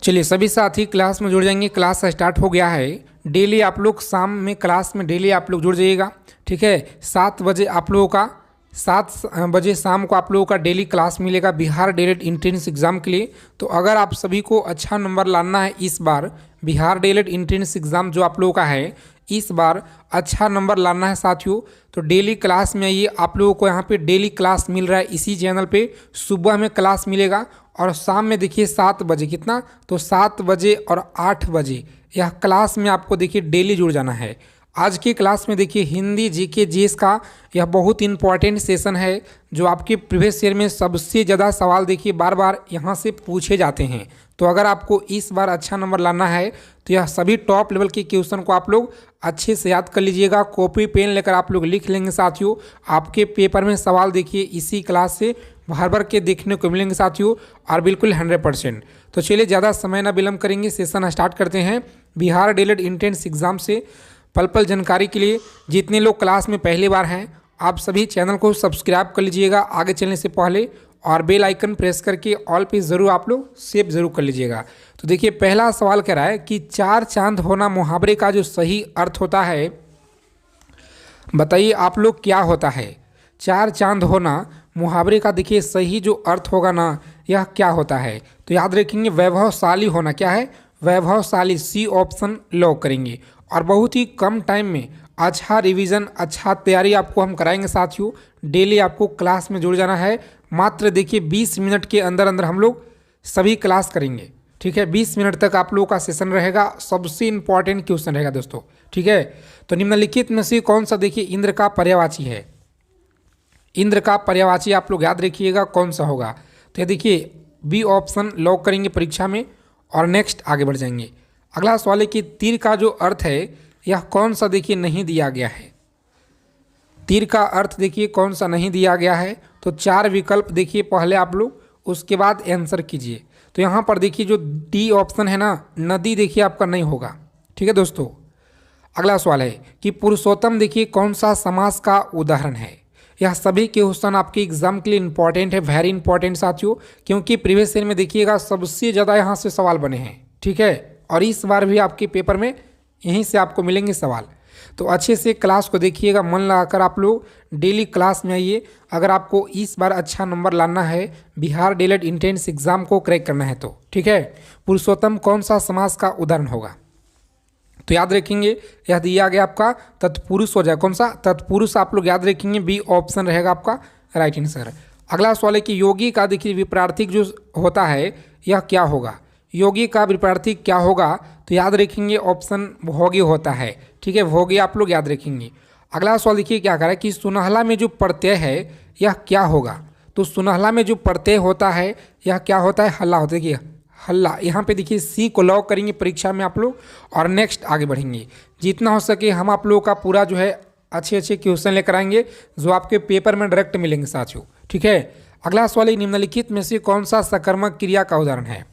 चलिए सभी साथी क्लास में जुड़ जाएंगे। क्लास स्टार्ट हो गया है। डेली आप लोग शाम में क्लास में डेली आप लोग जुड़ जाइएगा, ठीक है। 7 बजे आप लोगों का 7 बजे शाम को आप लोगों का डेली क्लास मिलेगा बिहार डीएलएड एंट्रेंस एग्ज़ाम के लिए। तो अगर आप सभी को अच्छा नंबर लाना है इस बार बिहार डीएलएड एंट्रेंस एग्ज़ाम जो आप लोगों का है इस बार अच्छा नंबर लाना है साथियों, तो डेली क्लास में आइए। आप लोगों को यहाँ पे डेली क्लास मिल रहा है इसी चैनल पे। सुबह में क्लास मिलेगा और शाम में देखिए 7 बजे, कितना तो 7 बजे और 8 बजे यह क्लास में आपको देखिए डेली जुड़ जाना है। आज की क्लास में देखिए हिंदी जीके जीएस का यह बहुत इंपॉर्टेंट सेशन है जो आपके प्रीवियस ईयर में सबसे ज़्यादा सवाल देखिए बार बार यहाँ से पूछे जाते हैं। तो अगर आपको इस बार अच्छा नंबर लाना है तो यह सभी टॉप लेवल के क्वेश्चन को आप लोग अच्छे से याद कर लीजिएगा। कॉपी पेन लेकर आप लोग लिख लेंगे साथियों। आपके पेपर में सवाल देखिए इसी क्लास से भर भर के देखने को मिलेंगे साथियों, और बिल्कुल 100%। तो चलिए ज़्यादा समय ना विलम्ब करेंगे, सेशन स्टार्ट करते हैं। बिहार डीएलएड एंट्रेंस एग्ज़ाम से पल पल जानकारी के लिए जितने लोग क्लास में पहली बार हैं आप सभी चैनल को सब्सक्राइब कर लीजिएगा आगे चलने से पहले, और बेल आइकन प्रेस करके ऑल पे ज़रूर आप लोग सेव ज़रूर कर लीजिएगा। तो देखिए पहला सवाल कह रहा है कि 4 चांद होना मुहावरे का जो सही अर्थ होता है, बताइए आप लोग क्या होता है। 4 चांद होना मुहावरे का देखिए सही जो अर्थ होगा ना यह क्या होता है, तो याद रखेंगे वैभवशाली होना। क्या है? वैभवशाली। सी ऑप्शन लॉक करेंगे। और बहुत ही कम टाइम में अच्छा रिवीजन अच्छा तैयारी आपको हम कराएंगे साथियों। डेली आपको क्लास में जुड़ जाना है। मात्र देखिए 20 मिनट के अंदर अंदर हम लोग सभी क्लास करेंगे, ठीक है। 20 मिनट तक आप लोगों का सेशन रहेगा। सबसे इंपॉर्टेंट क्वेश्चन रहेगा दोस्तों, ठीक है। तो निम्नलिखित में से कौन सा देखिए इंद्र का पर्यायवाची है। इंद्र का पर्यायवाची आप लोग याद रखिएगा कौन सा होगा। तो ये देखिए बी ऑप्शन लॉक करेंगे परीक्षा में, और नेक्स्ट आगे बढ़ जाएंगे। अगला सवाल है कि तीर का जो अर्थ है यह कौन सा देखिए नहीं दिया गया है। तीर का अर्थ देखिए कौन सा नहीं दिया गया है। तो 4 विकल्प देखिए पहले आप लोग, उसके बाद आंसर कीजिए। तो यहाँ पर देखिए जो डी ऑप्शन है ना, नदी देखिए आपका नहीं होगा, ठीक है दोस्तों। अगला सवाल है कि पुरुषोत्तम देखिए कौन सा समास का उदाहरण है। यह सभी क्वेश्चन आपके एग्जाम के लिए इंपॉर्टेंट है, वेरी इंपॉर्टेंट साथियों, क्योंकि प्रीवियस ईयर में देखिएगा सबसे ज़्यादा यहाँ से सवाल बने हैं, ठीक है। और इस बार भी आपके पेपर में यहीं से आपको मिलेंगे सवाल। तो अच्छे से क्लास को देखिएगा, मन लगाकर आप लोग डेली क्लास में आइए। अगर आपको इस बार अच्छा नंबर लाना है, बिहार डीएलएड एंट्रेंस एग्जाम को क्रैक करना है तो, ठीक है। पुरुषोत्तम कौन सा समास का उदाहरण होगा, तो याद रखेंगे यह दिया गया आपका तत्पुरुष हो जाए। कौन सा? तत्पुरुष आप लोग याद रखेंगे, बी ऑप्शन रहेगा आपका राइट आंसर। अगला सवाल है कि योगी का देखिए विपरीत जो होता है यह क्या होगा। योगी का विपरीत क्या होगा, तो याद रखेंगे ऑप्शन भोगी होता है, ठीक है। भोगी आप लोग याद रखेंगे। अगला सवाल देखिए क्या कह रहा है कि सुनहला में जो प्रत्यय है यह क्या होगा। तो सुनहला में जो प्रत्यय होता है यह क्या होता है, हल्ला होता है। देखिए हल्ला, यहाँ पे देखिए सी को लॉक करेंगे परीक्षा में आप लोग, और नेक्स्ट आगे बढ़ेंगे। जितना हो सके हम आप लोगों का पूरा जो है अच्छे अच्छे क्वेश्चन लेकर आएंगे जो आपके पेपर में डायरेक्ट मिलेंगे साथियों, ठीक है। अगला सवाल है निम्नलिखित में से कौन सा सकर्मक क्रिया का उदाहरण है।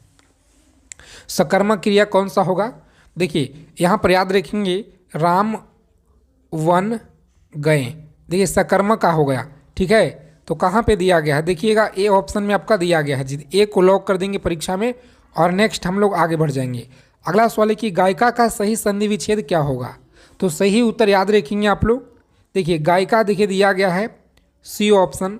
सकर्मक क्रिया कौन सा होगा, देखिए यहाँ पर याद रखेंगे राम वन गए। देखिए सकर्मक का हो गया, ठीक है। तो कहाँ पे दिया गया है, देखिएगा ए ऑप्शन में आपका दिया गया है। ए को लॉक कर देंगे परीक्षा में, और नेक्स्ट हम लोग आगे बढ़ जाएंगे। अगला सवाल है कि गायिका का सही संधि विच्छेद क्या होगा। तो सही उत्तर याद रखेंगे आप लोग। देखिए गायिका देखिए दिया गया है, सी ऑप्शन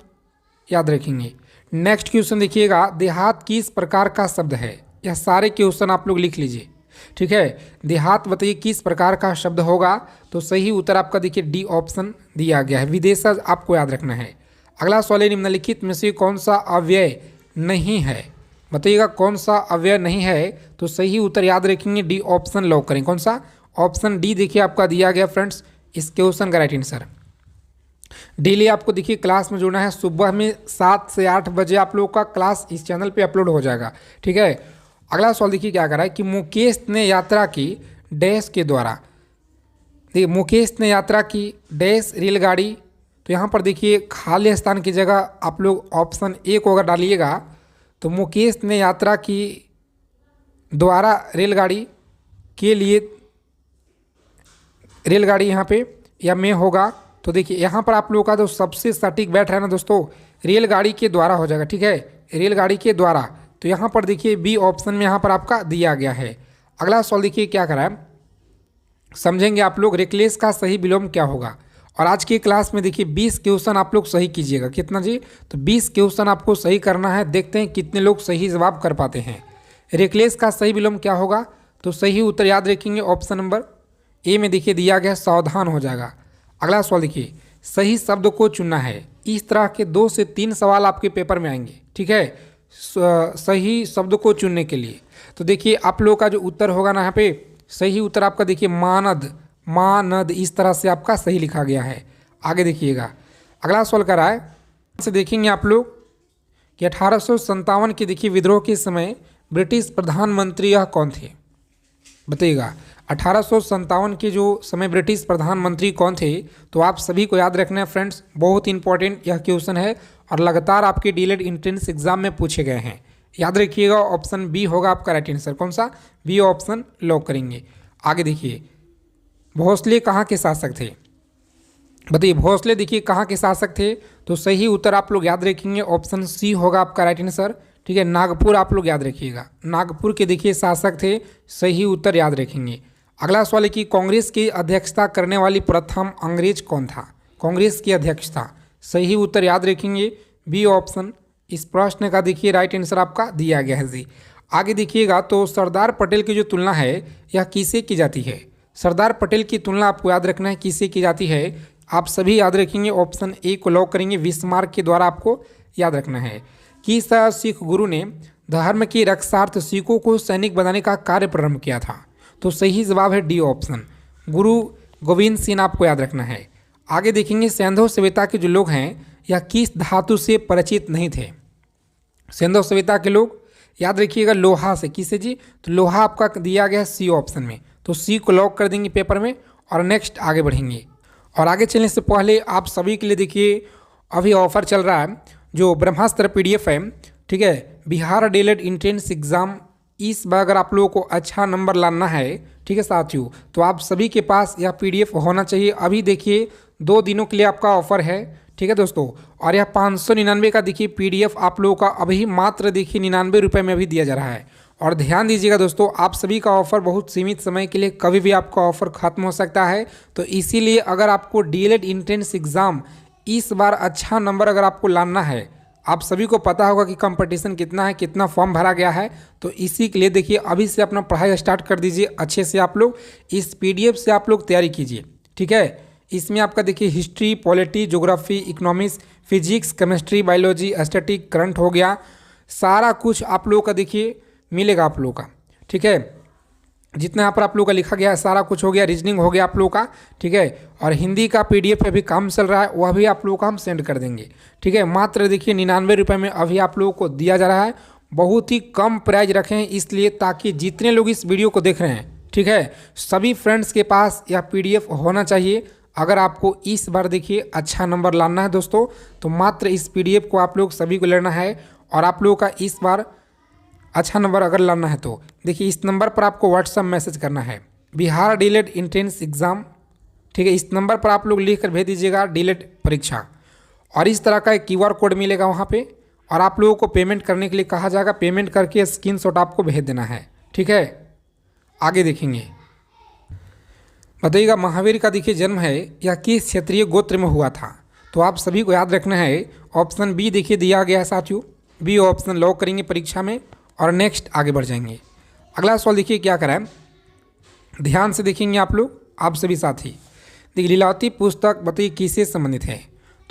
याद रखेंगे। नेक्स्ट क्वेश्चन देखिएगा देहात किस प्रकार का शब्द है। यह सारे क्वेश्चन आप लोग लिख लीजिए, ठीक है। देहात बताइए किस प्रकार का शब्द होगा, तो सही उत्तर आपका देखिए डी ऑप्शन दिया गया है, विदेशज आपको याद रखना है। अगला सवाल है निम्नलिखित में से कौन सा अव्यय नहीं है, बताइएगा कौन सा अव्यय नहीं है। तो सही उत्तर याद रखेंगे डी ऑप्शन लॉक करें। कौन सा? ऑप्शन डी देखिए आपका दिया गया फ्रेंड्स इस क्वेश्चन का राइट आंसर। डेली आपको देखिए क्लास में जुड़ना है। सुबह में 7 से 8 बजे आप लोगों का क्लास इस चैनल पे अपलोड हो जाएगा, ठीक है। अगला सवाल देखिए क्या कर रहा है कि मुकेश ने यात्रा की डैश के द्वारा। देखिए मुकेश ने यात्रा की डैश रेलगाड़ी। तो यहाँ पर देखिए खाली स्थान की जगह आप लोग ऑप्शन ए को अगर डालिएगा तो मुकेश ने यात्रा की द्वारा रेलगाड़ी के लिए, रेलगाड़ी यहाँ पे या में होगा। तो देखिए यहाँ पर आप लोगों का जो सबसे सटीक बैठ रहा है ना दोस्तों, रेलगाड़ी के द्वारा हो जाएगा, ठीक है। रेलगाड़ी के द्वारा, तो यहाँ पर देखिए बी ऑप्शन में यहाँ पर आपका दिया गया है। अगला सवाल देखिए क्या करा है, समझेंगे आप लोग रेकलेस का सही विलोम क्या होगा। और आज की क्लास में देखिए 20 क्वेश्चन आप लोग सही कीजिएगा। कितना जी? तो 20 क्वेश्चन आपको सही करना है। देखते हैं कितने लोग सही जवाब कर पाते हैं। रेकलेस का सही विलोम क्या होगा? तो सही उत्तर याद रखेंगे ऑप्शन नंबर ए में देखिए दिया गया सावधान हो जाएगा। अगला सवाल देखिए, सही शब्द को चुनना है। इस तरह के 2 से 3 सवाल आपके पेपर में आएंगे, ठीक है, सही शब्द को चुनने के लिए। तो देखिए आप लोगों का जो उत्तर होगा ना, यहाँ पे सही उत्तर आपका देखिए मानद, मानद इस तरह से आपका सही लिखा गया है। आगे देखिएगा, अगला सवाल कर रहा है से देखेंगे आप लोग कि 1857 के देखिए विद्रोह के समय ब्रिटिश प्रधानमंत्री यह कौन थे? बताइएगा 1857 के जो समय ब्रिटिश प्रधानमंत्री कौन थे? तो आप सभी को याद रखना है फ्रेंड्स, बहुत इंपॉर्टेंट यह क्वेश्चन है और लगातार आपके डीएलएड एंट्रेंस एग्जाम में पूछे गए हैं। याद रखिएगा ऑप्शन बी होगा आपका राइट आंसर। कौन सा? बी ऑप्शन लॉक करेंगे। आगे देखिए, भोसले कहाँ के शासक थे? बताइए भोसले देखिए कहाँ के शासक थे? तो सही उत्तर आप लोग याद रखेंगे ऑप्शन सी होगा आपका राइट आंसर, ठीक है। नागपुर आप लोग याद रखिएगा, नागपुर के देखिए शासक थे। सही उत्तर याद रखेंगे। अगला सवाल है कि कांग्रेस की अध्यक्षता करने वाली प्रथम अंग्रेज कौन था? कांग्रेस की अध्यक्षता, सही उत्तर याद रखेंगे बी ऑप्शन। इस प्रश्न का देखिए राइट आंसर आपका दिया गया है जी। आगे देखिएगा, तो सरदार पटेल की जो तुलना है यह किससे की जाती है? सरदार पटेल की तुलना आपको याद रखना है किससे की जाती है? आप सभी याद रखेंगे ऑप्शन ए को लॉक करेंगे। बिस्मार्क के द्वारा आपको याद रखना है। किस सिख गुरु ने धर्म की रक्षार्थ सिखों को सैनिक बनाने का कार्य प्रारंभ किया था? तो सही जवाब है डी ऑप्शन, गुरु गोविंद सिंह आपको याद रखना है। आगे देखेंगे, सिंधु सभ्यता के जो लोग हैं यह किस धातु से परिचित नहीं थे? सिंधु सभ्यता के लोग याद रखिएगा लोहा से। किससे जी? तो लोहा आपका दिया गया सी ऑप्शन में, तो सी को लॉक कर देंगे पेपर में और नेक्स्ट आगे बढ़ेंगे। और आगे चलने से पहले आप सभी के लिए देखिए अभी ऑफर चल रहा है, जो ब्रह्मास्त्र पीडीएफ है, ठीक है, बिहार डीएलएड एंट्रेंस एग्जाम। इस बार अगर आप लोगों को अच्छा नंबर लाना है, ठीक है साथियों, तो आप सभी के पास यह पीडीएफ होना चाहिए। अभी देखिए 2 दिनों के लिए आपका ऑफर है, ठीक है दोस्तों। और यह 599 का देखिए पीडीएफ आप लोगों का अभी मात्र देखिए 99 रुपये में अभी दिया जा रहा है। और ध्यान दीजिएगा दोस्तों, आप सभी का ऑफर बहुत सीमित समय के लिए, कभी भी आपका ऑफर खत्म हो सकता है। तो इसीलिए अगर आपको डीएलएड एंट्रेंस एग्जाम इस बार अच्छा नंबर अगर आपको लाना है, आप सभी को पता होगा कि कंपटीशन कितना है, कितना फॉर्म भरा गया है, तो इसी के लिए देखिए अभी से अपना पढ़ाई स्टार्ट कर दीजिए अच्छे से। आप लोग इस पीडीएफ से आप लोग तैयारी कीजिए, ठीक है। इसमें आपका देखिए history, polity, geography, economics, physics, chemistry, biology, static, current हो गया, सारा कुछ आप लोगों का देखिए मिलेगा आप लोगों का, ठीक है। जितना यहाँ पर आप लोगों का लिखा गया है सारा कुछ हो गया, रीजनिंग हो गया आप लोगों का, ठीक है। और हिंदी का पीडीएफ पे भी काम चल रहा है, वह भी आप लोगों को हम सेंड कर देंगे, ठीक है। मात्र देखिए 99 रुपये में अभी आप लोगों को दिया जा रहा है। बहुत ही कम प्राइस रखे हैं इसलिए, ताकि जितने लोग इस वीडियो को देख रहे हैं, ठीक है, सभी फ्रेंड्स के पास यह पीडीएफ होना चाहिए। अगर आपको इस बार देखिए अच्छा नंबर लाना है दोस्तों, तो मात्र इस पीडीएफ को आप लोग सभी को लेना है। और आप लोगों का इस बार अच्छा नंबर अगर लाना है तो देखिए इस नंबर पर आपको व्हाट्सएप मैसेज करना है, बिहार डीएलएड एंट्रेंस एग्जाम, ठीक है। इस नंबर पर आप लोग लिख कर भेज दीजिएगा डीएलएड परीक्षा, और इस तरह का एक क्यूआर कोड मिलेगा वहाँ पे, और आप लोगों को पेमेंट करने के लिए कहा जाएगा। पेमेंट करके स्क्रीनशॉट आपको भेज देना है, ठीक है। आगे देखेंगे, बताइएगा महावीर का देखिए जन्म है यह किस क्षेत्रीय गोत्र में हुआ था? तो आप सभी को याद रखना है ऑप्शन बी देखिए दिया गया है साथियों, बी ऑप्शन लॉक करेंगे परीक्षा में और नेक्स्ट आगे बढ़ जाएंगे। अगला सवाल देखिए क्या करा है, ध्यान से देखेंगे आप लोग, आप सभी साथी। देखिए लीलावती पुस्तक बताइए किससे संबंधित है?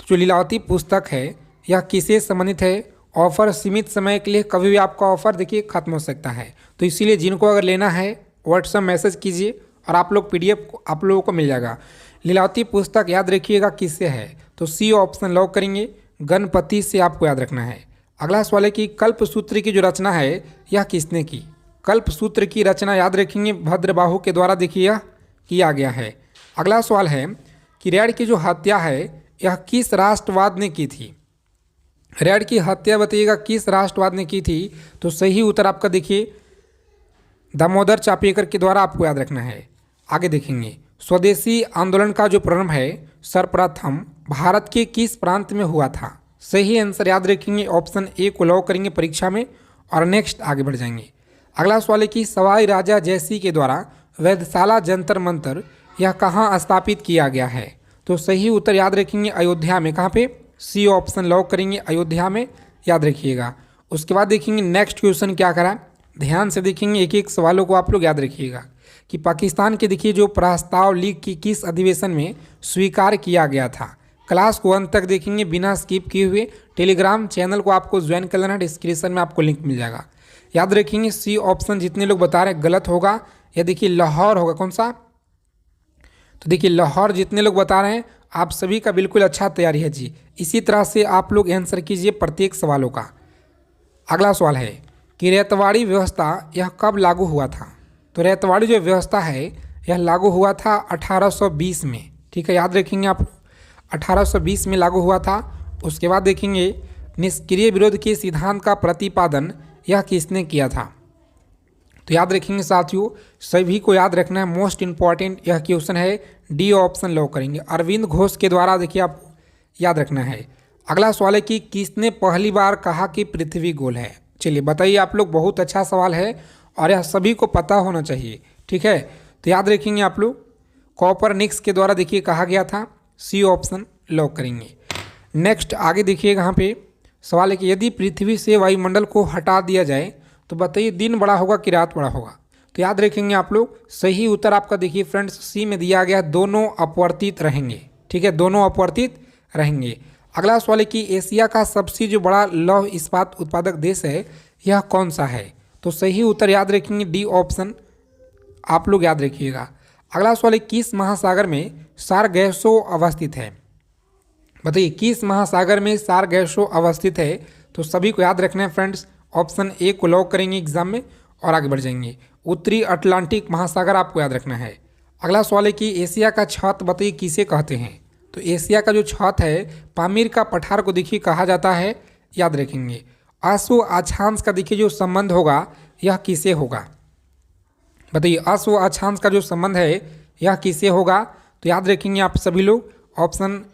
तो जो लीलावती पुस्तक है यह किससे संबंधित है? ऑफर सीमित समय के लिए, कभी भी आपका ऑफर देखिए खत्म हो सकता है, तो इसीलिए जिनको अगर लेना है व्हाट्सएप मैसेज कीजिए और आप लोग पीडीएफ आप लोगों को मिल जाएगा। लीलावती पुस्तक याद रखिएगा किससे है? तो सी ऑप्शन लॉक करेंगे, गणपति से आपको याद रखना है। अगला सवाल है कि कल्पसूत्र की जो रचना है यह किसने की? कल्पसूत्र की रचना याद रखेंगे भद्रबाहु के द्वारा देखिए यह किया गया है। अगला सवाल है कि रेड की जो हत्या है यह किस राष्ट्रवाद ने की थी? रेड की हत्या बताइएगा किस राष्ट्रवाद ने की थी? तो सही उत्तर आपका देखिए दामोदर चापेकर के द्वारा आपको याद रखना है। आगे देखेंगे, स्वदेशी आंदोलन का जो प्रारंभ है सर्वप्रथम भारत के किस प्रांत में हुआ था? सही आंसर याद रखेंगे ऑप्शन ए को लॉक करेंगे परीक्षा में और नेक्स्ट आगे बढ़ जाएंगे। अगला सवाल है कि सवाई राजा जयसिंह के द्वारा वैधशाला जंतर मंतर यह कहाँ स्थापित किया गया है? तो सही उत्तर याद रखेंगे अयोध्या में। कहाँ पे? सी ऑप्शन लॉक करेंगे, अयोध्या में, याद रखिएगा। उसके बाद देखेंगे नेक्स्ट क्वेश्चन क्या करा, ध्यान से देखेंगे, एक एक सवालों को आप लोग याद रखिएगा कि पाकिस्तान के देखिए जो प्रस्ताव लीग की किस अधिवेशन में स्वीकार किया गया था। क्लास को अंत तक देखेंगे बिना स्किप किए हुए। टेलीग्राम चैनल को आपको ज्वाइन कर लेना है, डिस्क्रिप्शन में आपको लिंक मिल जाएगा। याद रखेंगे सी ऑप्शन जितने लोग बता रहे हैं गलत होगा, या देखिए लाहौर होगा। कौन सा? तो देखिए लाहौर जितने लोग बता रहे हैं आप सभी का बिल्कुल अच्छा तैयारी है जी। इसी तरह से आप लोग आंसर कीजिए प्रत्येक सवालों का। अगला सवाल है कि रैयतवाड़ी व्यवस्था यह कब लागू हुआ था? तो रैयतवाड़ी जो व्यवस्था है यह लागू हुआ था 1820 में। ठीक है, याद रखेंगे आप, 1820 में लागू हुआ था। उसके बाद देखेंगे निष्क्रिय विरोध के सिद्धांत का प्रतिपादन यह किसने किया था? तो याद रखेंगे साथियों, सभी को याद रखना है, मोस्ट इंपॉर्टेंट यह क्वेश्चन है, डी ऑप्शन लॉक करेंगे। अरविंद घोष के द्वारा देखिए आपको याद रखना है। अगला सवाल है कि किसने पहली बार कहा कि पृथ्वी गोल है? चलिए बताइए आप लोग, बहुत अच्छा सवाल है और यह सभी को पता होना चाहिए। ठीक है, तो याद रखेंगे आप लोग, कॉपरनिकस के द्वारा देखिए कहा गया था, सी ऑप्शन लॉक करेंगे। नेक्स्ट आगे देखिएगा, यहाँ पे सवाल है कि यदि पृथ्वी से वायुमंडल को हटा दिया जाए तो बताइए दिन बड़ा होगा कि रात बड़ा होगा? तो याद रखेंगे आप लोग, सही उत्तर आपका देखिए फ्रेंड्स सी में दिया गया, दोनों अपवर्तित रहेंगे। ठीक है, दोनों अपवर्तित रहेंगे। अगला सवाल है कि एशिया का सबसे जो बड़ा लौह इस्पात उत्पादक देश है यह कौन सा है? तो सही उत्तर याद रखेंगे डी ऑप्शन आप लोग याद रखिएगा। अगला सवाल है किस महासागर में सारगैसो अवस्थित है? बताइए किस महासागर में सारगैसो अवस्थित है? तो सभी को याद रखना है फ्रेंड्स, ऑप्शन ए को लॉक करेंगे एग्जाम में और आगे बढ़ जाएंगे। उत्तरी अटलांटिक महासागर आपको याद रखना है। अगला सवाल है कि एशिया का छत बताइए किसे कहते हैं? तो एशिया का जो छत है पामीर का पठार को देखिए कहा जाता है, याद रखेंगे। अश्व अक्षांश का देखिए जो संबंध होगा यह किसे होगा? बताइए अश्व अक्षांश का जो संबंध है यह किसे होगा? तो याद रखेंगे आप सभी लोग, ऑप्शन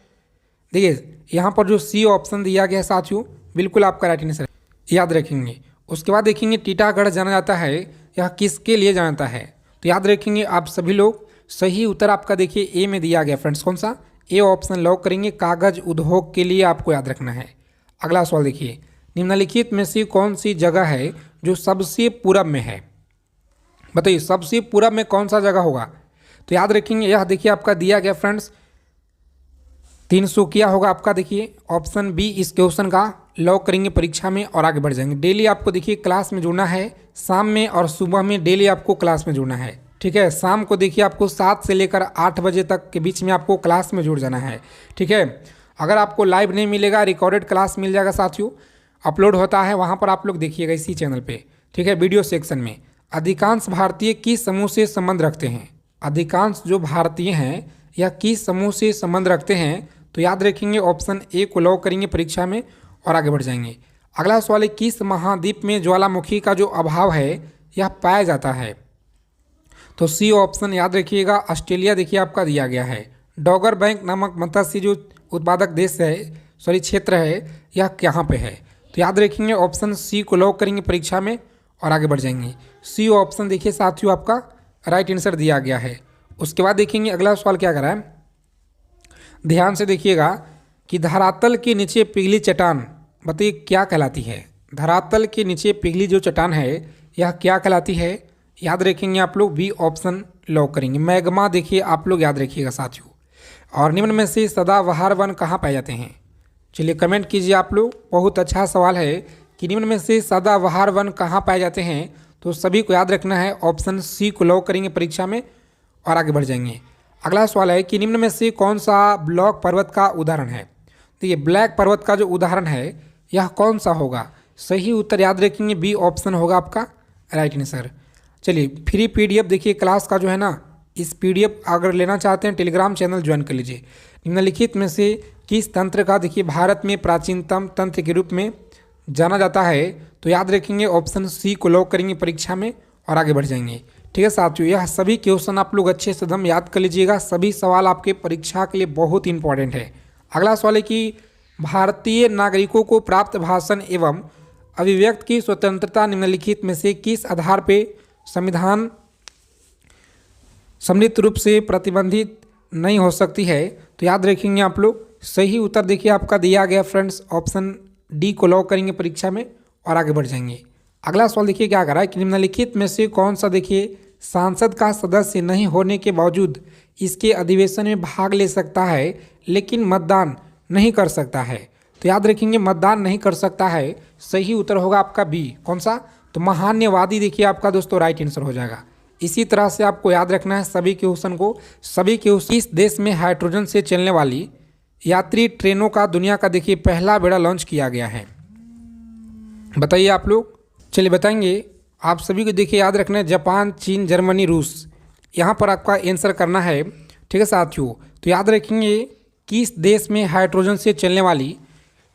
देखिए यहाँ पर जो सी ऑप्शन दिया गया साथियों बिल्कुल आपका राइट आंसर याद रखेंगे। उसके बाद देखेंगे टीटागढ़ जाना जाता है यह किसके लिए जाना जाता है? तो याद रखेंगे आप सभी लोग, सही उत्तर आपका देखिए ए में दिया गया फ्रेंड्स। कौन सा? ए ऑप्शन लॉक करेंगे, कागज उद्योग के लिए आपको याद रखना है। अगला सवाल देखिए, निम्नलिखित में से कौन सी जगह है जो सबसे पूरब में है? बताइए सबसे पूरब में कौन सा जगह होगा? तो याद रखेंगे यह देखिए आपका दिया गया फ्रेंड्स 300 होगा आपका, देखिए ऑप्शन बी इस क्वेश्चन का लॉक करेंगे परीक्षा में और आगे बढ़ जाएंगे। डेली आपको देखिए क्लास में जुड़ना है, शाम में और सुबह में डेली आपको क्लास में जुड़ना है। ठीक है, शाम को देखिए आपको 7 से लेकर 8 बजे तक के बीच में आपको क्लास में जुड़ जाना है। ठीक है, अगर आपको लाइव नहीं मिलेगा रिकॉर्डेड क्लास मिल जाएगा साथियों, अपलोड होता है, वहाँ पर आप लोग देखिएगा इसी चैनल पर। ठीक है, वीडियो सेक्शन में। अधिकांश भारतीय किस समूह से संबंध रखते हैं? अधिकांश जो भारतीय हैं यह किस समूह से संबंध रखते हैं? तो याद रखेंगे ऑप्शन ए को लॉक करेंगे परीक्षा में और आगे बढ़ जाएंगे। अगला सवाल है किस महाद्वीप में ज्वालामुखी का जो अभाव है यह पाया जाता है? तो सी ऑप्शन याद रखिएगा, ऑस्ट्रेलिया देखिए आपका दिया गया है। डॉगर बैंक नामक मत्स्य जो उत्पादक देश है, क्षेत्र है, यह कहाँ पे है? तो याद रखेंगे ऑप्शन सी को लॉक करेंगे परीक्षा में और आगे बढ़ जाएंगे। सी ऑप्शन देखिए साथियों आपका राइट आंसर दिया गया है। उसके बाद देखेंगे अगला सवाल क्या करा है, ध्यान से देखिएगा कि धरातल के नीचे पिघली चट्टान बताइए क्या कहलाती है? धरातल के नीचे पिघली जो चट्टान है यह क्या कहलाती है? याद रखेंगे आप लोग, बी ऑप्शन लॉक करेंगे। मैग्मा देखिए आप लोग याद रखिएगा साथियों। और निम्न में से सदाबहार वन कहाँ पाए जाते हैं? चलिए कमेंट कीजिए आप लोग, बहुत अच्छा सवाल है कि निम्न में से सदाबहार वन कहाँ पाए जाते हैं? तो सभी को याद रखना है, ऑप्शन सी को लॉक करेंगे परीक्षा में और आगे बढ़ जाएंगे। अगला सवाल है कि निम्न में से कौन सा ब्लॉक पर्वत का उदाहरण है? तो ये ब्लैक पर्वत का जो उदाहरण है यह कौन सा होगा? सही उत्तर याद रखेंगे बी ऑप्शन होगा आपका राइट आंसर। चलिए फ्री पीडीएफ देखिए क्लास का जो है ना, इस पीडीएफ अगर लेना चाहते हैं टेलीग्राम चैनल ज्वाइन कर लीजिए। निम्नलिखित में से किस तंत्र का देखिए भारत में प्राचीनतम तंत्र के रूप में जाना जाता है? तो याद रखेंगे ऑप्शन सी को लॉक करेंगे परीक्षा में और आगे बढ़ जाएंगे। ठीक है साथियों, यह सभी क्वेश्चन आप लोग अच्छे से एकदम याद कर लीजिएगा, सभी सवाल आपके परीक्षा के लिए बहुत इंपॉर्टेंट है। अगला सवाल है कि भारतीय नागरिकों को प्राप्त भाषण एवं अभिव्यक्त की स्वतंत्रता निम्नलिखित में से किस आधार पे संविधान सम्मिलित रूप से प्रतिबंधित नहीं हो सकती है? तो याद रखेंगे आप लोग, सही उत्तर देखिए आपका दिया गया फ्रेंड्स, ऑप्शन डी को लॉक करेंगे परीक्षा में और आगे बढ़ जाएंगे। अगला सवाल देखिए क्या कर रहा है कि निम्नलिखित में से कौन सा देखिए सांसद का सदस्य नहीं होने के बावजूद इसके अधिवेशन में भाग ले सकता है लेकिन मतदान नहीं कर सकता है? तो याद रखेंगे मतदान नहीं कर सकता है, सही उत्तर होगा आपका बी। कौन सा? तो महान्यवादी देखिए आपका दोस्तों राइट आंसर हो जाएगा। इसी तरह से आपको याद रखना है सभी क्वेश्चन को। इस देश में हाइड्रोजन से चलने वाली यात्री ट्रेनों का दुनिया का देखिए पहला बेड़ा लॉन्च किया गया है? बताइए आप लोग। चलिए बताएंगे आप सभी को। देखिए याद रखना है जापान, चीन, जर्मनी, रूस, यहाँ पर आपका आंसर करना है। ठीक है साथियों, तो याद रखेंगे किस देश में हाइड्रोजन से चलने वाली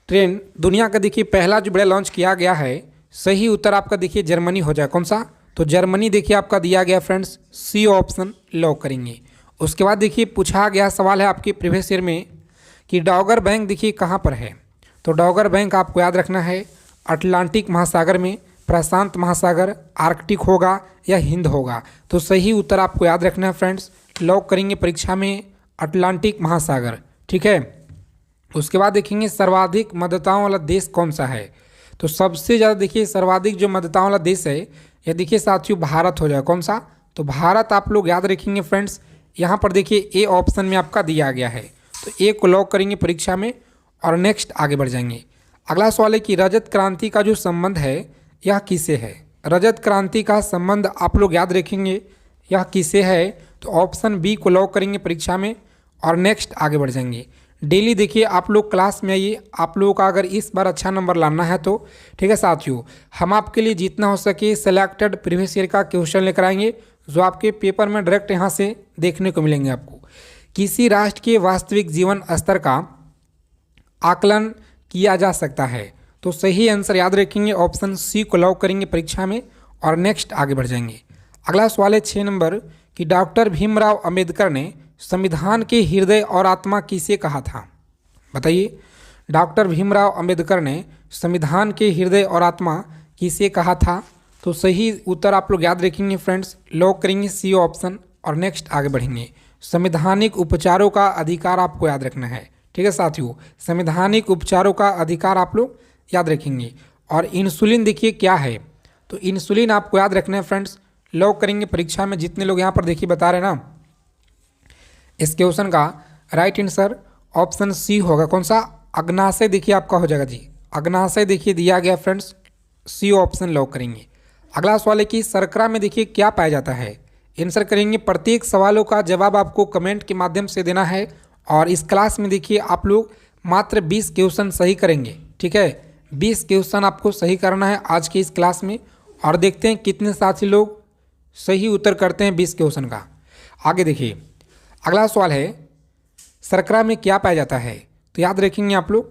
ट्रेन दुनिया का देखिए पहला जो बेड़ा लॉन्च किया गया है? सही उत्तर आपका देखिए जर्मनी हो जाए। कौन सा? तो जर्मनी देखिए आपका दिया गया फ्रेंड्स, सी ऑप्शन लॉक करेंगे। उसके बाद देखिए पूछा गया सवाल है आपके प्रीवियस ईयर में कि डॉगर बैंक देखिए कहाँ पर है? तो डॉगर बैंक आपको याद रखना है अटलांटिक महासागर में, प्रशांत महासागर, आर्कटिक होगा या हिंद होगा? तो सही उत्तर आपको याद रखना है फ्रेंड्स, लॉक करेंगे परीक्षा में अटलांटिक महासागर। ठीक है। उसके बाद देखेंगे सर्वाधिक मतदाताओं वाला देश कौन सा है? तो सबसे ज़्यादा देखिए सर्वाधिक जो मतदाताओं वाला देश है यह देखिए साथियों भारत हो जाए। कौन सा? तो भारत आप लोग याद रखेंगे फ्रेंड्स, यहाँ पर देखिए ए ऑप्शन में आपका दिया गया है, तो ए को लॉक करेंगे परीक्षा में और नेक्स्ट आगे बढ़ जाएंगे। अगला सवाल है कि रजत क्रांति का जो संबंध है यह किसे है? रजत क्रांति का संबंध आप लोग याद रखेंगे यह किसे है? तो ऑप्शन बी को लॉक करेंगे परीक्षा में और नेक्स्ट आगे बढ़ जाएंगे। डेली देखिए आप लोग क्लास में आइए, आप लोगों का अगर इस बार अच्छा नंबर लाना है तो ठीक है साथियों, हम आपके लिए जितना हो सके सिलेक्टेड प्रीवियस ईयर का क्वेश्चन लेकर आएंगे जो आपके पेपर में डायरेक्ट यहाँ से देखने को मिलेंगे आपको। किसी राष्ट्र के वास्तविक जीवन स्तर का आकलन किया जा सकता है? तो सही आंसर याद रखेंगे ऑप्शन सी को लॉक करेंगे परीक्षा में और नेक्स्ट आगे बढ़ जाएंगे। अगला सवाल है 6 नंबर कि डॉक्टर भीमराव अंबेडकर ने संविधान के हृदय और आत्मा किसे कहा था? बताइए। डॉक्टर भीमराव अंबेडकर ने संविधान के हृदय और आत्मा किसे कहा था? तो सही उत्तर आप लोग याद रखेंगे फ्रेंड्स, लॉक करेंगे सी ऑप्शन और नेक्स्ट आगे बढ़ेंगे। संवैधानिक उपचारों का अधिकार आपको याद रखना है। ठीक है साथियों, संवैधानिक उपचारों का अधिकार आप लोग याद रखेंगे। और इंसुलिन देखिए क्या है? तो इंसुलिन आपको याद रखना है फ्रेंड्स, लॉक करेंगे परीक्षा में। जितने लोग यहाँ पर देखिए बता रहे हैं ना, इस क्वेश्चन का राइट आंसर ऑप्शन सी होगा। कौन सा? अग्नाशय देखिए आपका हो जाएगा जी, अग्नाशय देखिए दिया गया फ्रेंड्स, सी ऑप्शन लॉक करेंगे। अगला सवाल है कि शर्करा में देखिए क्या पाया जाता है? आंसर करेंगे। प्रत्येक सवालों का जवाब आपको कमेंट के माध्यम से देना है और इस क्लास में देखिए आप लोग मात्र 20 क्वेश्चन सही करेंगे। ठीक है, 20 क्वेश्चन आपको सही करना है आज के इस क्लास में और देखते हैं कितने साथी लोग सही उत्तर करते हैं 20 क्वेश्चन का। आगे देखिए अगला सवाल है शर्करा में क्या पाया जाता है? तो याद रखेंगे आप लोग,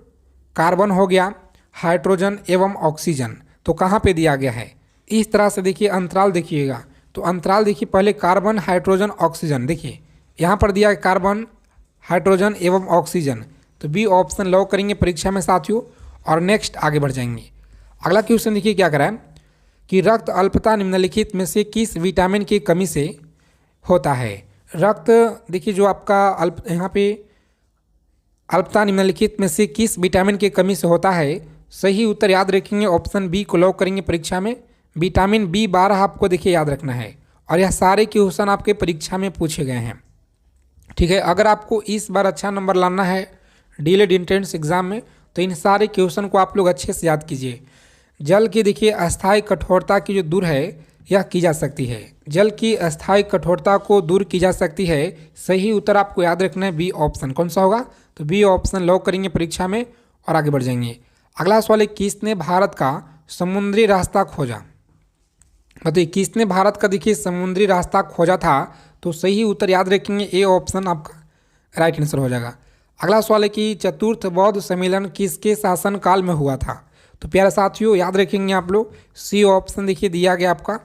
कार्बन हो गया, हाइड्रोजन एवं ऑक्सीजन। तो कहाँ पे दिया गया है? इस तरह से देखिए अंतराल देखिएगा, तो अंतराल देखिए पहले कार्बन, हाइड्रोजन, ऑक्सीजन। देखिए यहाँ पर दिया है कार्बन, हाइड्रोजन एवं ऑक्सीजन, तो बी ऑप्शन लॉक करेंगे परीक्षा में साथियों और नेक्स्ट आगे बढ़ जाएंगे। अगला क्वेश्चन देखिए क्या करा है कि रक्त अल्पता निम्नलिखित में से किस विटामिन की कमी से होता है? रक्त देखिए जो आपका यहाँ पे अल्पता निम्नलिखित में से किस विटामिन की कमी से होता है? सही उत्तर याद रखेंगे ऑप्शन बी को लॉक करेंगे परीक्षा में। विटामिन B12 आपको देखिए याद रखना है और यह सारे क्वेश्चन आपके परीक्षा में पूछे गए हैं। ठीक है, अगर आपको इस बार अच्छा नंबर लाना है डीएलएड एंट्रेंस एग्जाम में तो इन सारे क्वेश्चन को आप लोग अच्छे से याद कीजिए। जल की देखिए अस्थायी कठोरता की जो दूर है यह की जा सकती है, जल की अस्थायी कठोरता को दूर की जा सकती है। सही उत्तर आपको याद रखना है बी ऑप्शन। कौन सा होगा? तो बी ऑप्शन लॉक करेंगे परीक्षा में और आगे बढ़ जाएंगे। अगला सवाल है किसने भारत का समुद्री रास्ता खोजा? बताइए किसने भारत का देखिए समुद्री रास्ता खोजा था? तो सही उत्तर याद रखेंगे ए ऑप्शन आपका राइट आंसर हो जाएगा। अगला सवाल है कि चतुर्थ बौद्ध सम्मेलन किसके शासन काल में हुआ था? तो प्यारे साथियों याद रखेंगे आप लोग, सी ऑप्शन देखिए दिया गया आपका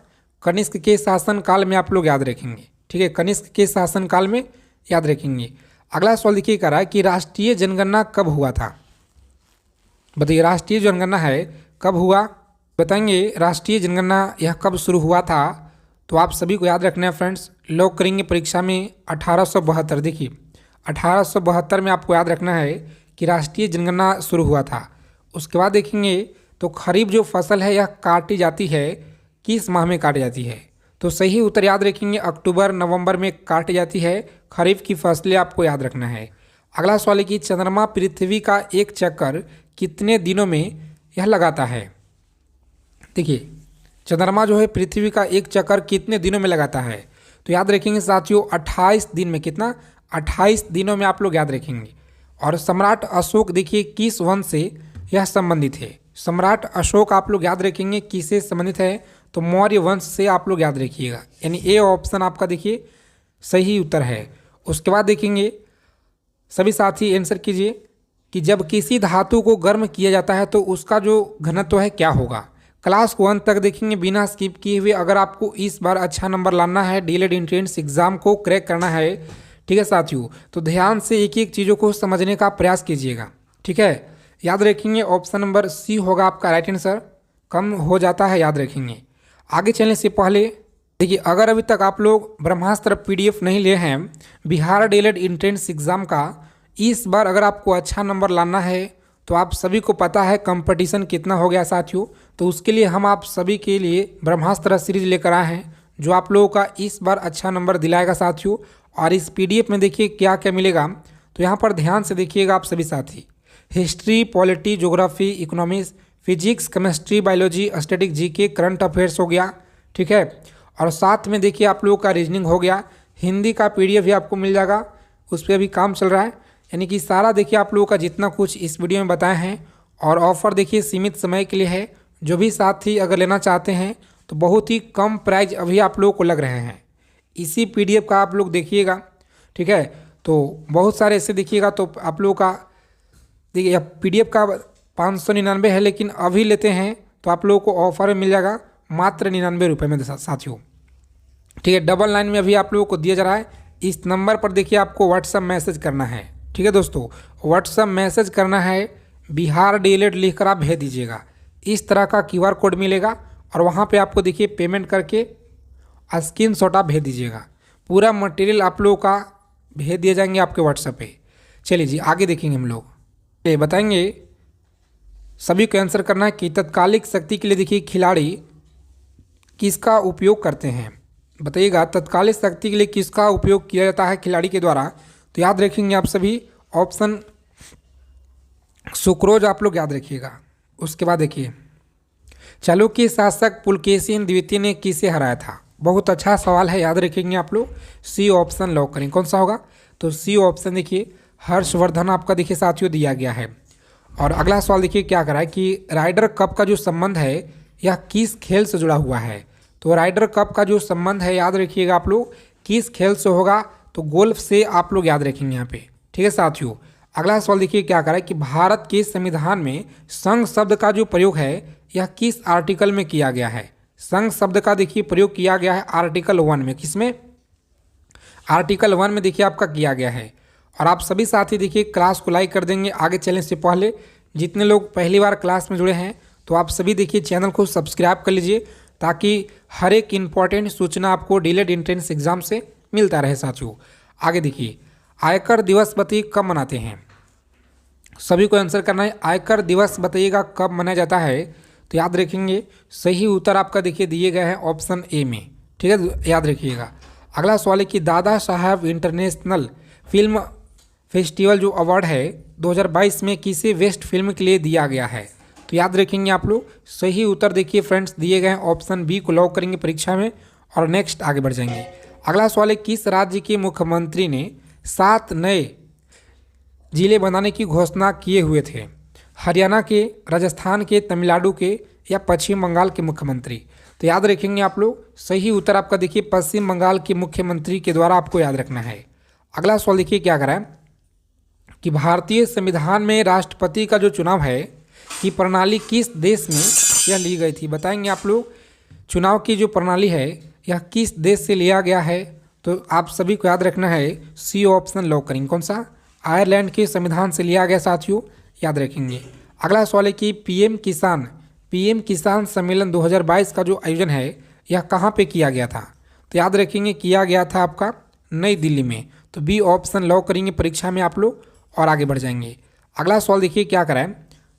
कनिष्क के शासन काल में आप लोग याद रखेंगे। ठीक है, कनिष्क के शासन काल में याद रखेंगे। अगला सवाल देखिए कह रहा है कि राष्ट्रीय जनगणना कब हुआ था? बताइए राष्ट्रीय जनगणना है कब हुआ? बताएंगे राष्ट्रीय जनगणना यह कब शुरू हुआ था, तो आप सभी को याद रखना है फ्रेंड्स, लॉक करेंगे परीक्षा में 1872। देखिए 1872 में आपको याद रखना है कि राष्ट्रीय जनगणना शुरू हुआ था। उसके बाद देखेंगे तो खरीफ जो फसल है यह काटी जाती है किस माह में काटी जाती है, तो सही उत्तर याद रखेंगे अक्टूबर नवंबर में काटी जाती है खरीफ की फसलें, आपको याद रखना है। अगला सवाल है कि चंद्रमा पृथ्वी का एक चक्कर कितने दिनों में यह लगाता है। देखिए चंद्रमा जो है पृथ्वी का एक चक्कर कितने दिनों में लगाता है, तो याद रखेंगे साथियों 28 दिन में। कितना? 28 दिनों में आप लोग याद रखेंगे। और सम्राट अशोक देखिए किस वंश से यह संबंधित है। सम्राट अशोक आप लोग याद रखेंगे किससे संबंधित है, तो मौर्य वंश से आप लोग याद रखिएगा, यानी ए ऑप्शन आपका देखिए सही उत्तर है। उसके बाद देखेंगे सभी साथी आंसर कीजिए कि जब किसी धातु को गर्म किया जाता है तो उसका जो घनत्व है क्या होगा। क्लास को अंत तक देखेंगे बिना स्किप किए हुए। अगर आपको इस बार अच्छा नंबर लाना है, डीएलएड एंट्रेंस एग्जाम को क्रैक करना है, ठीक है साथियों, तो ध्यान से एक एक चीज़ों को समझने का प्रयास कीजिएगा, ठीक है। याद रखेंगे ऑप्शन नंबर सी होगा आपका राइट आंसर, कम हो जाता है, याद रखेंगे। आगे चलने से पहले देखिए अगर अभी तक आप लोग ब्रह्मास्त्र पीडीएफ नहीं लिए हैं बिहार डीएलएड एंट्रेंस एग्जाम का, इस बार अगर आपको अच्छा नंबर लाना है तो आप सभी को पता है कंपटीशन कितना हो गया साथियों, तो उसके लिए हम आप सभी के लिए ब्रह्मास्त्र सीरीज लेकर आए हैं जो आप लोगों का इस बार अच्छा नंबर दिलाएगा साथियों। और इस पीडीएफ में देखिए क्या क्या मिलेगा, तो यहाँ पर ध्यान से देखिएगा आप सभी साथी। History, polity, geography, economics, physics, chemistry, biology, static, GK, current affairs हो गया, ठीक है। और साथ में देखिए आप लोगों का रीजनिंग हो गया। हिंदी का पीडीएफ भी आपको मिल जाएगा, उस पर अभी काम चल रहा है। यानी कि सारा देखिए आप लोगों का जितना कुछ इस वीडियो में बताए हैं। और ऑफ़र देखिए सीमित समय के लिए है, जो भी साथी अगर लेना चाहते हैं तो बहुत ही कम प्राइस अभी आप लोगों को लग रहे हैं। इसी पीडीएफ का आप लोग देखिएगा, ठीक है। तो बहुत सारे ऐसे देखिएगा तो आप लोगों का देखिए पीडीएफ का 599 है, लेकिन अभी लेते हैं तो आप लोगों को ऑफर में मिल जाएगा मात्र 99 रुपये में साथियों, ठीक है। 99 में अभी आप लोगों को दिया जा रहा है। इस नंबर पर देखिए आपको व्हाट्सअप मैसेज करना है, ठीक है दोस्तों। व्हाट्सअप मैसेज करना है, बिहार डीएलएड लिखकर आप भेज दीजिएगा। इस तरह का क्यूआर कोड मिलेगा और वहाँ पे आपको देखिए पेमेंट करके स्क्रीनशॉट आप भेज दीजिएगा। पूरा मटेरियल आप लोगों का भेज दिए जाएंगे आपके व्हाट्सएप पे। चलिए जी आगे देखेंगे हम लोग। ये बताएंगे सभी को आंसर करना है कि तत्कालिक शक्ति के लिए देखिए खिलाड़ी किसका उपयोग करते हैं। बताइएगा तत्कालिक शक्ति के लिए किसका उपयोग किया जाता है खिलाड़ी के द्वारा, तो याद रखेंगे आप सभी ऑप्शन सुक्रोज आप लोग याद रखिएगा। उसके बाद देखिए चालुक्य शासक पुलकेशिन द्वितीय ने किसे हराया था। बहुत अच्छा सवाल है, याद रखेंगे आप लोग। सी ऑप्शन लॉक करें, कौन सा होगा, तो सी ऑप्शन देखिए हर्षवर्धन आपका देखिए साथियों दिया गया है। और अगला सवाल देखिए क्या करा है कि राइडर कप का जो संबंध है यह किस खेल से जुड़ा हुआ है। तो राइडर कप का जो संबंध है याद रखिएगा आप लोग किस खेल से होगा, तो गोल्फ से आप लोग याद रखेंगे यहाँ पे, ठीक है साथियों। अगला सवाल देखिए क्या करा है कि भारत के संविधान में संघ शब्द का जो प्रयोग है यह किस आर्टिकल में किया गया है। संघ शब्द का देखिए प्रयोग किया गया है आर्टिकल 1 में। किसमें? आर्टिकल 1 में देखिए आपका किया गया है। और आप सभी साथी देखिए क्लास को लाइक कर देंगे। आगे चलने से पहले जितने लोग पहली बार क्लास में जुड़े हैं तो आप सभी देखिए चैनल को सब्सक्राइब कर लीजिए ताकि हर एक इम्पॉर्टेंट सूचना आपको डीएलएड एंट्रेंस एग्जाम से मिलता रहे साथियों। आगे देखिए आयकर दिवस बताइए कब मनाते हैं। सभी को आंसर करना है। आयकर दिवस बताइएगा कब मनाया जाता है, तो याद रखेंगे सही उत्तर आपका देखिए दिए गए हैं ऑप्शन ए में, ठीक है, याद रखिएगा। अगला सवाल है कि Dada Saheb international film festival जो अवार्ड है 2022 में किसे बेस्ट फिल्म के लिए दिया गया है, तो याद रखेंगे आप लोग सही उत्तर देखिए फ्रेंड्स दिए गए हैं ऑप्शन बी को लॉक करेंगे परीक्षा में। और नेक्स्ट आगे बढ़ जाएंगे। अगला सवाल है किस राज्य के मुख्यमंत्री ने 7 नए जिले बनाने की घोषणा किए हुए थे। हरियाणा के, राजस्थान के, तमिलनाडु के या पश्चिम बंगाल के मुख्यमंत्री, तो याद रखेंगे आप लोग सही उत्तर आपका देखिए पश्चिम बंगाल के मुख्यमंत्री के द्वारा आपको याद रखना है। अगला सवाल देखिए क्या करा है कि भारतीय संविधान में राष्ट्रपति का जो चुनाव है कि प्रणाली किस देश में यह ली गई थी। बताएंगे आप लोग चुनाव की जो प्रणाली है यह किस देश से लिया गया है, तो आप सभी को याद रखना है सी ऑप्शन लॉक करेंगे। कौन सा? आयरलैंड के संविधान से लिया गया साथियों, याद रखेंगे। अगला सवाल है कि पीएम किसान पीएम किसान सम्मेलन 2022 का जो आयोजन है यह कहाँ पे किया गया था? तो याद रखेंगे किया गया था आपका नई दिल्ली में। तो बी ऑप्शन लॉक करेंगे परीक्षा में आप लोग और आगे बढ़ जाएंगे। अगला सवाल देखिए क्या कराएं,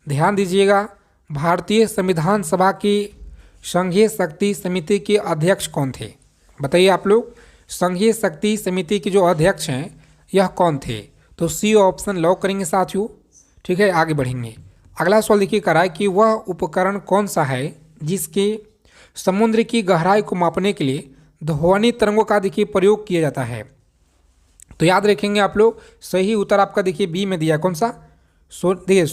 ध्यान दीजिएगा। भारतीय संविधान सभा की संघीय शक्ति समिति के अध्यक्ष कौन थे? बताइए आप लोग, संघीय शक्ति समिति के जो अध्यक्ष हैं यह कौन थे? तो सी ऑप्शन लॉक करेंगे साथियों। ठीक है, आगे बढ़ेंगे। अगला सवाल देखिए कराए कि वह उपकरण कौन सा है जिसके समुद्र की गहराई को मापने के लिए ध्वनि तरंगों का देखिए प्रयोग किया जाता है? तो याद रखेंगे आप लोग, सही उत्तर आपका देखिए बी में दिया। कौन सा? देखिए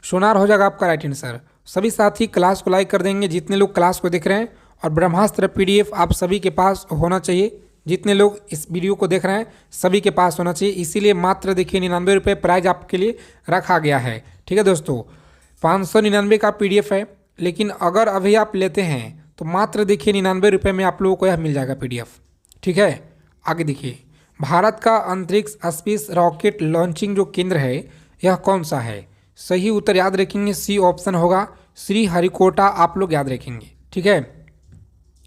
सोनार हो जाएगा आपका राइट आंसर। सभी साथी क्लास को लाइक कर देंगे जितने लोग क्लास को देख रहे हैं, और ब्रह्मास्त्र पीडीएफ आप सभी के पास होना चाहिए। जितने लोग इस वीडियो को देख रहे हैं सभी के पास होना चाहिए, इसीलिए मात्र देखिए 99 रुपये प्राइज आपके लिए रखा गया है। ठीक है दोस्तों, 599 का पीडीएफ है, लेकिन अगर अभी आप लेते हैं तो मात्र देखिए 99 रुपये में आप लोगों को यह मिल जाएगा पीडीएफ। ठीक है, आगे देखिए। भारत का अंतरिक्ष स्पेस रॉकेट लॉन्चिंग जो केंद्र है यह कौन सा है? सही उत्तर याद रखेंगे सी ऑप्शन होगा श्रीहरिकोटा, आप लोग याद रखेंगे। ठीक है,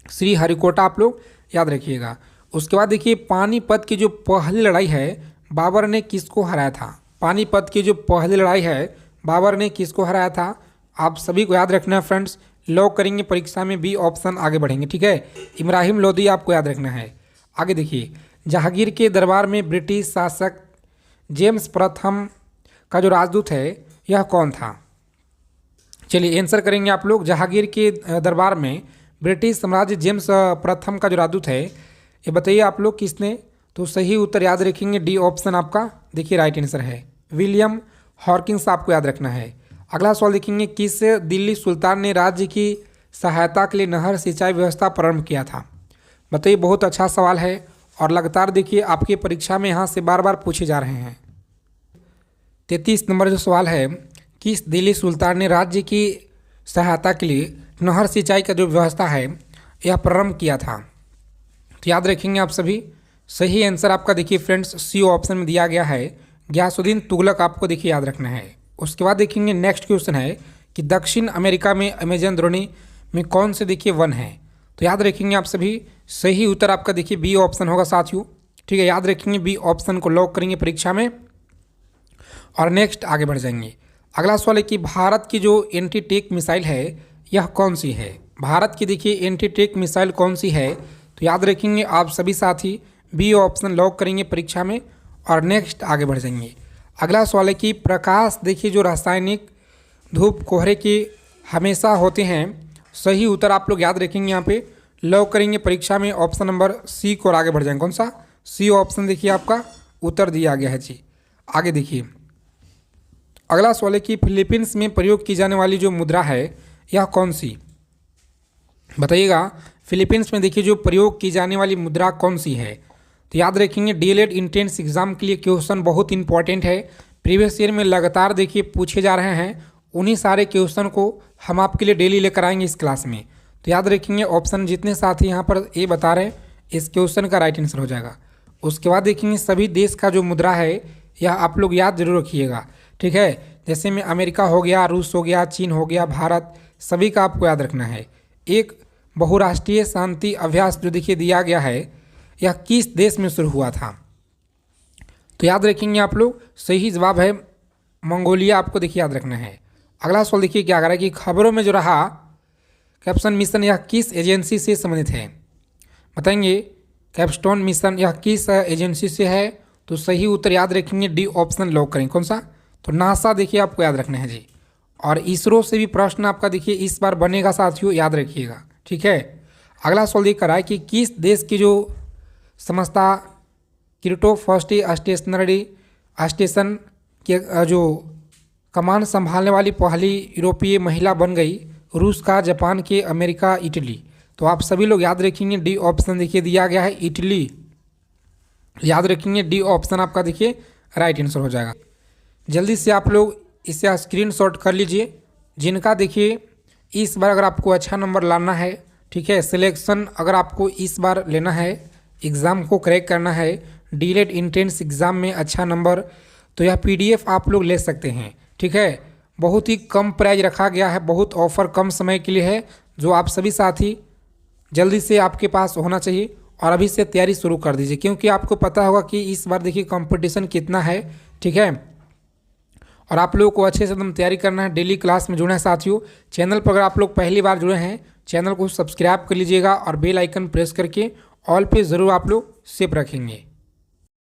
श्रीहरिकोटा आप लोग याद रखिएगा। उसके बाद देखिए पानीपत की जो पहली लड़ाई है बाबर ने किसको हराया था? पानीपत की जो पहली लड़ाई है बाबर ने किसको हराया था? आप सभी को याद रखना है फ्रेंड्स, लॉक करेंगे परीक्षा में बी ऑप्शन, आगे बढ़ेंगे। ठीक है, इब्राहिम लोदी आपको याद रखना है। आगे देखिए, जहांगीर के दरबार में ब्रिटिश शासक जेम्स प्रथम का जो राजदूत है यह कौन था? चलिए आंसर करेंगे आप लोग। जहांगीर के दरबार में ब्रिटिश साम्राज्य जेम्स प्रथम का जो राजदूत है ये बताइए आप लोग किसने? तो सही उत्तर याद रखेंगे डी ऑप्शन आपका देखिए राइट आंसर है, विलियम हॉकिंस आपको याद रखना है। अगला सवाल देखेंगे, किस दिल्ली सुल्तान ने राज्य की सहायता के लिए नहर सिंचाई व्यवस्था प्रारंभ किया था? बताइए, बहुत अच्छा सवाल है और लगातार देखिए आपकी परीक्षा में यहाँ से बार बार पूछे जा रहे हैं। 33 नंबर जो सवाल है, किस दिल्ली सुल्तान ने राज्य की सहायता के लिए नहर सिंचाई का जो व्यवस्था है यह प्रारंभ किया था? तो याद रखेंगे आप सभी, सही आंसर आपका देखिए फ्रेंड्स सी ऑप्शन में दिया गया है, गयासुद्दीन तुगलक आपको देखिए याद रखना है। उसके बाद देखेंगे नेक्स्ट क्वेश्चन है कि दक्षिण अमेरिका में अमेजन द्रोणी में कौन से देखिए वन है? तो याद रखेंगे आप सभी, सही उत्तर आपका देखिए बी ऑप्शन होगा साथियों। ठीक है, याद रखेंगे बी ऑप्शन को लॉक करेंगे परीक्षा में और नेक्स्ट आगे बढ़ जाएंगे। अगला सवाल है कि भारत की जो एंटी टेक मिसाइल है यह कौन सी है? भारत की देखिए एंटी टेक मिसाइल कौन सी है? तो याद रखेंगे आप सभी साथी बी ऑप्शन लॉक करेंगे परीक्षा में और नेक्स्ट आगे बढ़ जाएंगे। अगला सवाल है कि प्रकाश देखिए जो रासायनिक धूप कोहरे के हमेशा होते हैं, सही उत्तर आप लोग याद रखेंगे यहाँ पे लॉक करेंगे परीक्षा में ऑप्शन नंबर सी को और आगे बढ़ जाएंगे। कौन सा? सी ऑप्शन देखिए आपका उत्तर दिया गया है जी। आगे देखिए, अगला सवाल है कि फिलीपींस में प्रयोग की जाने वाली जो मुद्रा है यह कौन सी? बताइएगा, फिलीपींस में देखिए जो प्रयोग की जाने वाली मुद्रा कौन सी है? तो याद रखेंगे डीएलएड इंट्रेंस एग्जाम के लिए क्वेश्चन बहुत इंपॉर्टेंट है, प्रीवियस ईयर में लगातार देखिए पूछे जा रहे हैं, उन्हीं सारे क्वेश्चन को हम आपके लिए डेली लेकर आएंगे इस क्लास में। तो याद रखेंगे ऑप्शन जितने साथी यहाँ पर ए बता रहे हैं इस क्वेश्चन का राइट आंसर हो जाएगा। उसके बाद देखेंगे सभी देश का जो मुद्रा है यह आप लोग याद जरूर रखिएगा। ठीक है, जैसे में अमेरिका हो गया, रूस हो गया, चीन हो गया, भारत, सभी का आपको याद रखना है। एक बहुराष्ट्रीय शांति अभ्यास जो देखिए दिया गया है यह किस देश में शुरू हुआ था? तो याद रखेंगे आप लोग, सही जवाब है मंगोलिया, आपको देखिए याद रखना है। अगला सवाल देखिए क्या कह रहा है कि खबरों में जो रहा कैप्स्टोन मिशन यह किस एजेंसी से संबंधित है? बताएंगे, कैप्स्टोन मिशन यह किस एजेंसी से है? तो सही उत्तर याद रखेंगे डी ऑप्शन लॉक करेंगे। कौन सा? तो नासा देखिए आपको याद रखना है जी। और इसरो से भी प्रश्न आपका देखिए इस बार बनेगा साथियों, याद रखिएगा। ठीक है, अगला सवाल ये करा है कि किस देश की जो संस्था क्रिप्टो फर्स्ट स्टेशनरी स्टेशन के जो कमान संभालने वाली पहली यूरोपीय महिला बन गई? रूस का, जापान के, अमेरिका, इटली। तो आप सभी लोग याद रखेंगे डी ऑप्शन देखिए दिया गया है इटली, याद रखेंगे डी ऑप्शन आपका देखिए राइट आंसर हो जाएगा। जल्दी से आप लोग इसे स्क्रीनशॉट कर लीजिए जिनका देखिए इस बार अगर आपको अच्छा नंबर लाना है, ठीक है, सिलेक्शन अगर आपको इस बार लेना है, एग्ज़ाम को क्रैक करना है, डीएलएड एंट्रेंस एग्ज़ाम में अच्छा नंबर, तो यह पीडीएफ आप लोग ले सकते हैं। ठीक है, बहुत ही कम प्राइस रखा गया है, बहुत ऑफर कम समय के लिए है, जो आप सभी साथी जल्दी से आपके पास होना चाहिए और अभी से तैयारी शुरू कर दीजिए, क्योंकि आपको पता होगा कि इस बार देखिए कंपटीशन कितना है, ठीक है। और आप लोगों को अच्छे से एकदम तैयारी करना है, डेली क्लास में जुड़ना है साथियों। चैनल पर अगर आप लोग पहली बार जुड़े हैं, चैनल को सब्सक्राइब कर लीजिएगा और बेल आइकन प्रेस करके ऑल पे ज़रूर आप लोग सेव रखेंगे।